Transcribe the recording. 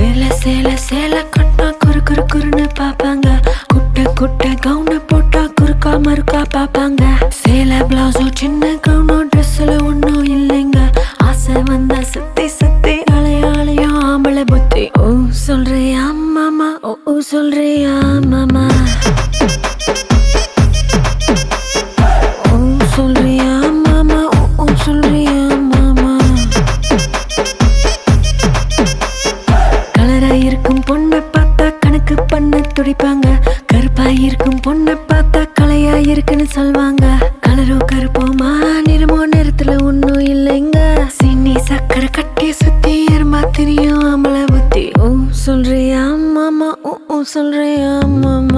சேல சேல சேல கட்டா குறு குறு குறுன்னு பாப்பாங்க. குட்ட குட்ட கவுன போட்டா குறுக்கா மறுக்கா பாப்பாங்க. சேல பிளவுஸோ சின்ன கவுனோ ட்ரெஸ்ல ஒன்னும் இல்லைங்க. ஆசை வந்தா சுத்தி சுத்தி அலையாளையும் ஆம்பளை புத்தி. ஓ சொல்றியா மாமா, ஓ சொல்றியா மாமா, ஓ சொல்றியா மாமா, ஓ சொல்றியா மாமா. கலரா இருக்கும் பொண்ணை பார்த்தா கணக்கு பண்ண துடிப்பாங்க. கருப்பா இருக்கும் பொண்ணை பார்த்தா கலையா இருக்குன்னு சொல்வாங்க. கலரோ கருப்போமா நிறமோ நிறத்துல ஒன்னும் இல்லைங்க. சீனி சக்கரை கட்டி சுத்தி எறும்பா தெரியும் ஆம்பளை புத்தி. ஓ சொல்றியா மாமா, ஓ சொல்றியா மாமா.